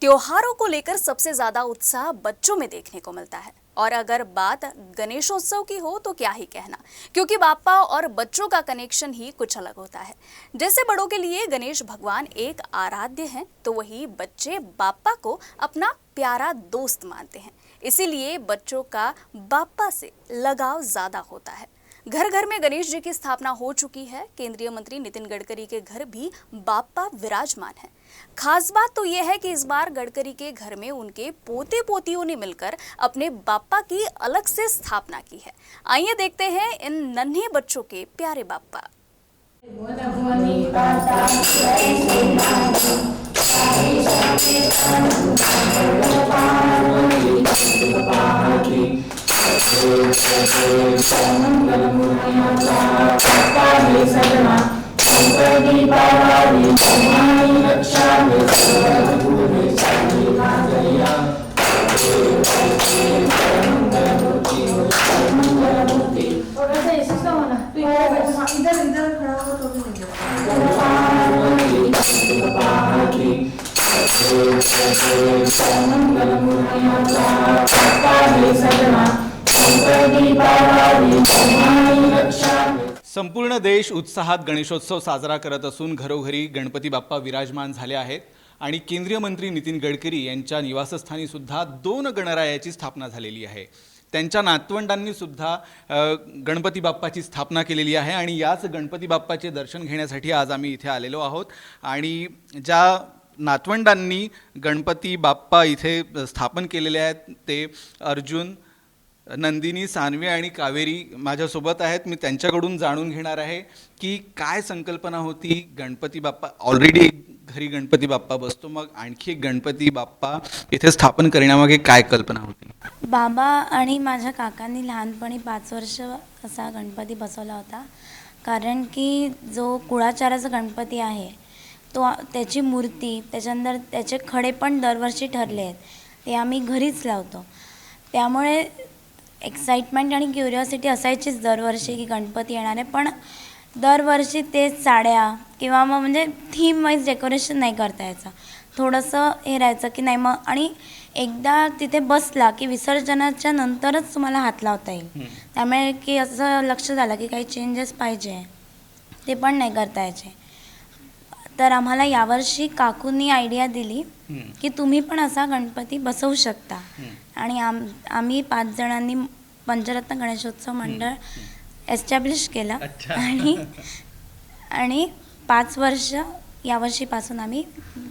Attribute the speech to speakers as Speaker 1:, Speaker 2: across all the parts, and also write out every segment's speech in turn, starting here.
Speaker 1: त्योहारों को लेकर सबसे ज्यादा उत्साह बच्चों में देखने को मिलता है। और अगर बात गणेशोत्सव की हो तो क्या ही कहना, क्योंकि बाप्पा और बच्चों का कनेक्शन ही कुछ अलग होता है। जैसे बड़ों के लिए गणेश भगवान एक आराध्य हैं, तो वही बच्चे बाप्पा को अपना प्यारा दोस्त मानते हैं। इसीलिए बच्चों का बाप्पा से लगाव ज्यादा होता है। घर घर में गणेश जी की स्थापना हो चुकी है। केंद्रीय मंत्री नितिन गडकरी के घर भी बाप्पा विराजमान है। खास बात तो यह है कि इस बार गडकरी के घर में उनके पोते पोतियों ने मिलकर अपने बाप्पा की अलग से स्थापना की है। आइए देखते हैं इन नन्हे बच्चों के प्यारे बाप्पा।
Speaker 2: संपूर्ण देश उत्साहात गणेशोत्सव साजरा करत असून घरोघरी गणपती बाप्पा विराजमान झाले आहेत आणि केंद्रीय मंत्री नितिन गडकरी यांच्या निवासस्थानी सुद्धा 2 गणरायाची स्थापना झालेली आहे। त्यांच्या नातवंडांनी सुद्धा गणपती बाप्पाची स्थापना केलेली आहे आणि याच गणपती बाप्पाचे दर्शन घेण्यासाठी आज आम्ही इथे आलेलो आहोत। आणि ज्या नातवंडांनी गणपती बाप्पा इथे स्थापन केलेले आहेत ते अर्जुन, नंदिनी, सानवी आणि कावेरी माझ्यासोबत आहेत। मी त्यांच्याकडून जाणून घेणार आहे की काय संकल्पना होती। गणपती बाप्पा ऑलरेडी घरी गणपती बाप्पा बसतो, मग आणखी एक गणपती बाप्पा इथे स्थापन करण्यामागे काय कल्पना होती?
Speaker 3: बाबा आणि माझ्या काकांनी लहानपणी 5 वर्ष असा गणपती बसवला होता, कारण की जो कुळाचाराचा गणपती आहे तो त्याची मूर्ती त्याच्यानंतर त्याचे खडे पण दरवर्षी ठरले आहेत, ते आम्ही घरीच लावतो। त्यामुळे एक्साइटमेंट आणि क्युरिओसिटी असायचीच दरवर्षी की गणपती येणार आहे, पण दरवर्षी तेच साड्या किंवा मग म्हणजे थीम वाईज डेकोरेशन नाही करता यायचं, थोडंसं हे राहायचं की नाही मग। आणि एकदा तिथे बसला की विसर्जनाच्या नंतरच तुम्हाला हात लावता येईल, त्यामुळे की असं लक्ष झालं की काही चेंजेस पाहिजे, ते पण नाही करता यायचे। तर आम्हाला यावर्षी काकूंनी आयडिया दिली की तुम्ही पण असा गणपती बसवू शकता, आणि आम्ही 5 जणांनी पंचरत्न गणेशोत्सव मंडळ एस्टॅब्लिश केलं आणि 5 वर्ष यावर्षीपासून आम्ही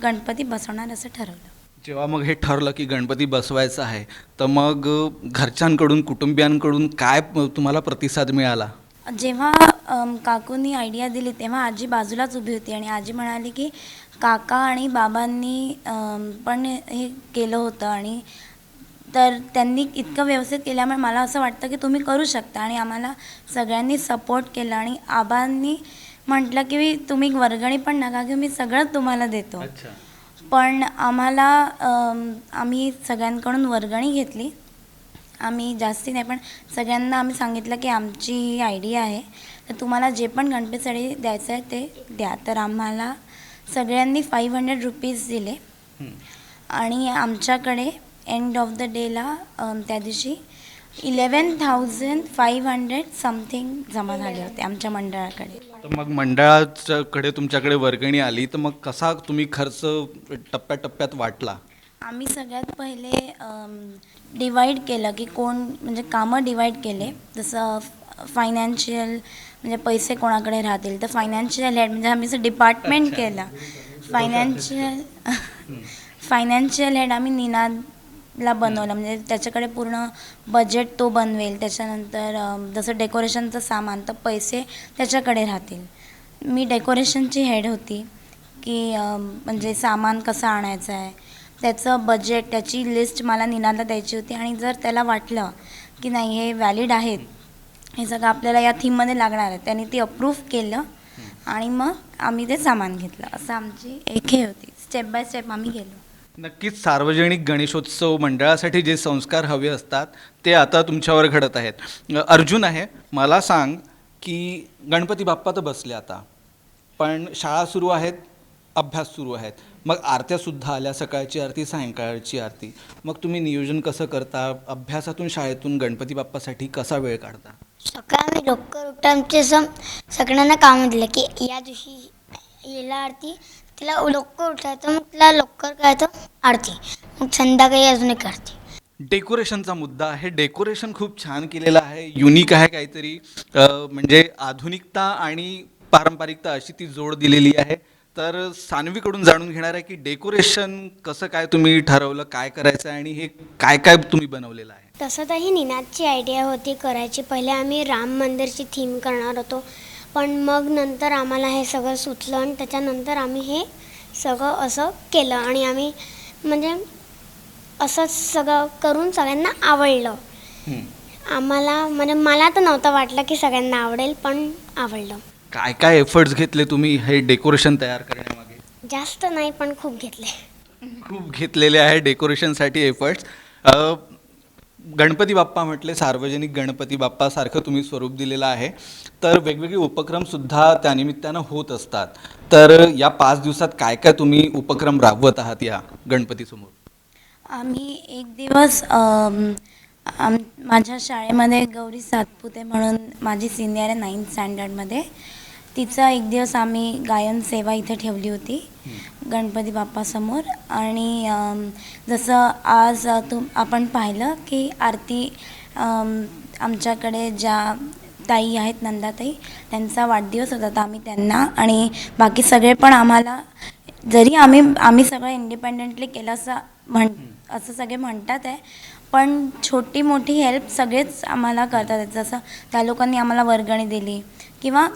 Speaker 3: गणपती बसवणार असं ठरवलं।
Speaker 2: जेव्हा मग हे ठरलं की गणपती बसवायचा आहे, तर मग घरच्यांकडून कुटुंबियांकडून काय तुम्हाला प्रतिसाद मिळाला?
Speaker 3: जेव्हा काकूंनी आयडिया दिली तेव्हा आजी बाजूलाच उभी होती आणि आजी म्हणाली की काका आणि बाबांनी पण हे केलं होतं, आणि तर त्यांनी इतकं व्यवस्थित केल्यामुळे मला असं वाटतं की तुम्ही करू शकता, आणि आम्हाला सगळ्यांनी सपोर्ट केला। आणि आबांनी म्हटलं की तुम्ही वर्गणी पण नका घेऊ, मी सगळं तुम्हाला देतो। पण आम्ही सगळ्यांकडून वर्गणी घेतली, आम्ही जास्ती नाही पण सगळ्यांना आम्ही सांगितलं की आमची ही आयडिया आहे, तर तुम्हाला जे पण गणपतीसाठी द्यायचं आहे ते द्या। तर आम्हाला सगळ्यांनी 500 रुपीज दिले आणि आमच्याकडे एंड ऑफ द डेला त्या दिवशी 11,500 समथिंग जमा झाले होते आमच्या मंडळाकडे।
Speaker 2: तर मग मंडळाकडे तुमच्याकडे वर्गणी आली, तर मग कसा तुम्ही खर्च टप्प्याटप्प्यात वाटला?
Speaker 3: आम्ही सगळ्यात पहिले डिवाईड केलं की कोण म्हणजे कामं डिवाईड केले, जसं फायनान्शियल म्हणजे पैसे कोणाकडे राहतील तर फायनान्शियल हेड म्हणजे आम्ही असं डिपार्टमेंट केलं। फायनान्शियल हेड आम्ही निनादला बनवलं, म्हणजे त्याच्याकडे पूर्ण बजेट तो बनवेल। त्याच्यानंतर जसं डेकोरेशनचं सामान तर पैसे त्याच्याकडे राहतील। मी डेकोरेशनची हेड होती की म्हणजे सामान कसं आणायचं आहे त्याचं बजेट, त्याची लिस्ट मला निनादला द्यायची होती, आणि जर त्याला वाटलं की नाही हे व्हॅलिड आहेत, हे सगळं आपल्याला या थीममध्ये लागणार आहे, त्यांनी ती अप्रूव्ह केलं आणि मग आम्ही ते सामान घेतलं। असं आमची एक हे होती, स्टेप बाय स्टेप आम्ही गेलो।
Speaker 2: नक्कीच सार्वजनिक गणेशोत्सव मंडळासाठी जे संस्कार हवे असतात ते आता तुमच्यावर घडत आहेत। अर्जुन आहे, मला सांग की गणपती बाप्पा तर बसले आता, पण शाळा सुरू आहेत, अभ्यास सुरू आहेत, मग आरत्यासुद्धा आल्या, सकाळची आरती, सायंकाळची आरती. मग तुम्ही नियोजन कसं करता? अभ्यासातून, शाळेतून गणपती बाप्पासाठी कसा वेळ काढता?
Speaker 4: सकाळी आम्ही लवकर उठतो. आमचे असं सगळ्यांना कामं दिलं की या दिवशी याला आरती, तिला लवकर उठायचं, मग तिला लवकर करायचं आरती, मग संध्याकाळी अजून एक आरती.
Speaker 2: डेकोरेशनचा मुद्दा आहे. डेकोरेशन खूप छान केलेलं आहे, युनिक आहे काहीतरी. म्हणजे आधुनिकता आणि पारंपरिकता अशी ती जोड दिलेली आहे. तर सान्वीकडून जाणून घेणार आहे की डेकोरेशन कसं काय तुम्ही ठरवलं, काय करायचं आहे आणि हे काय काय तुम्ही बनवलेलं आहे?
Speaker 5: तसं तर ही निनादची आयडिया होती करायची. पहिले आम्ही राम मंदिरची थीम करणार होतो, पण मग नंतर आम्हाला हे सगळं सुचलं आणि त्याच्यानंतर आम्ही हे सगळं असं केलं आणि आम्ही म्हणजे असं सगळं करून सगळ्यांना आवडलं. आम्हाला म्हणजे मला तर नव्हतं वाटलं की सगळ्यांना आवडेल, पण आवडलं.
Speaker 2: काय काय एफर्ट्स घेतले तुम्ही हे डेकोरेशन तयार करण्यामागे?
Speaker 5: जास्त नाही, पण खूप घेतले.
Speaker 2: खूप घेतलेले आहे डेकोरेशनसाठी एफर्ट्स. गणपती बाप्पा म्हटले, सार्वजनिक गणपती बाप्पासारखं तुम्ही स्वरूप दिलेलं आहे, तर वेगवेगळे उपक्रमसुद्धा त्यानिमित्तानं होत असतात. तर या 5 दिवसात काय काय तुम्ही उपक्रम राबवत आहात या गणपतीसमोर?
Speaker 3: आम्ही एक दिवस माझ्या शाळेमध्ये गौरी सातपुते म्हणून माझी सिनियर आहे 9th स्टँडर्डमध्ये, तिचा एक दिवस आम्ही गायन सेवा इथे ठेवली होती गणपती बाप्पासमोर. आणि जसं आज आपण पाहिलं की आरती आमच्याकडे ज्या ताई आहेत नंदाताई, त्यांचा वाढदिवस होता, तर आम्ही त्यांना आणि बाकी सगळे पण आम्हाला, जरी आम्ही सगळं इंडिपेंडेंटली केलं असं सगळे म्हणतात आहे, पण छोटी मोठी हेल्प सगळेच आम्हाला करतात आहेत. जसं त्या लोकांनी आम्हाला वर्गणी दिली किंवा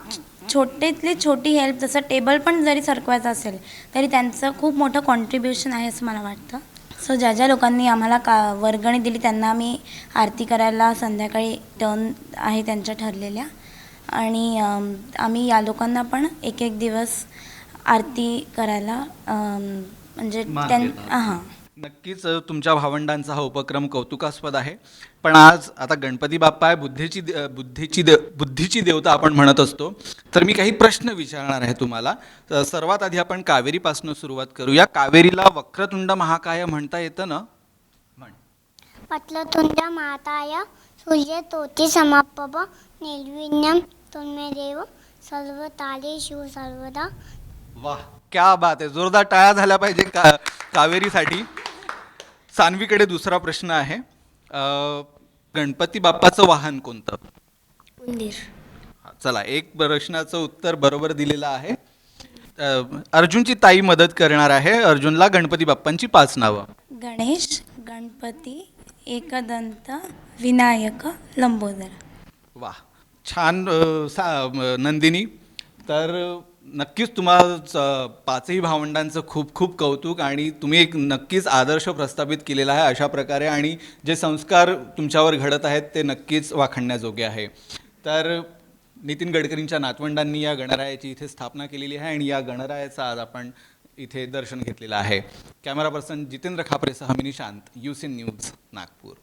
Speaker 3: छोटीतली छोटी हेल्प, जसं टेबल पण जरी सरकवायचं असेल तरी त्यांचं खूप मोठं कॉन्ट्रीब्युशन आहे असं मला वाटतं. सो ज्या लोकांनी आम्हाला वर्गणी दिली त्यांना आम्ही आरती करायला संध्याकाळी टर्न आहे त्यांच्या ठरलेल्या, आणि आम्ही या लोकांना पण एक एक दिवस आरती करायला म्हणजे हां.
Speaker 2: नक्कीच तुमच्या भावंडांचा हा उपक्रम कौतुकास्पद आहे. पण आज आता गणपती बाप्पा आहे, बुद्धीची देवता आपण म्हणत असतो. तर मी काही प्रश्न विचारणार आहे तुम्हाला. तर सर्वात आधी आपण कावेरीपासून सुरुवात करूया. कावेरीला वक्रतुंड महाकाय म्हणता येतं ना? म्हण.
Speaker 5: पतलतुंड महाकाय सूर्य तोती समाप्रभ निर्विघ्नं तन्मेदेव सर्वकार्येषु सर्वदा.
Speaker 2: वाह, क्या बात आहे. जोरदार टाळ्या झाल्या पाहिजे कावेरीसाठी. सान्वीकडे दुसरा प्रश्न आहे. गणपती बाप्पाचं वाहन कोणतं?
Speaker 5: उंदीर.
Speaker 2: चला, एक प्रश्नाचं उत्तर बरोबर दिलेलं आहे. अर्जुनची ताई मदत करणार आहे. अर्जुनला गणपती बाप्पांची 5 नावं.
Speaker 3: गणेश, गणपती, एकदंत, विनायक, लंबोदर.
Speaker 2: वा, छान. नंदिनी, तर नक्कीच तुम्हाला 5ही भावंडांचं खूप खूप कौतुक, आणि तुम्ही एक नक्कीच आदर्श प्रस्थापित केलेला आहे अशा प्रकारे, आणि जे संस्कार तुमच्यावर घडत आहेत ते नक्कीच वाखाणण्याजोगे आहे. तर नितीन गडकरींच्या नातवंडांनी या गणरायाची इथे स्थापना केलेली आहे आणि या गणरायाचं आज आपण इथे दर्शन घेतलेलं आहे. कॅमेरा पर्सन जितेंद्र खापरेसह मी निशांत, UC न्यूज, नागपूर.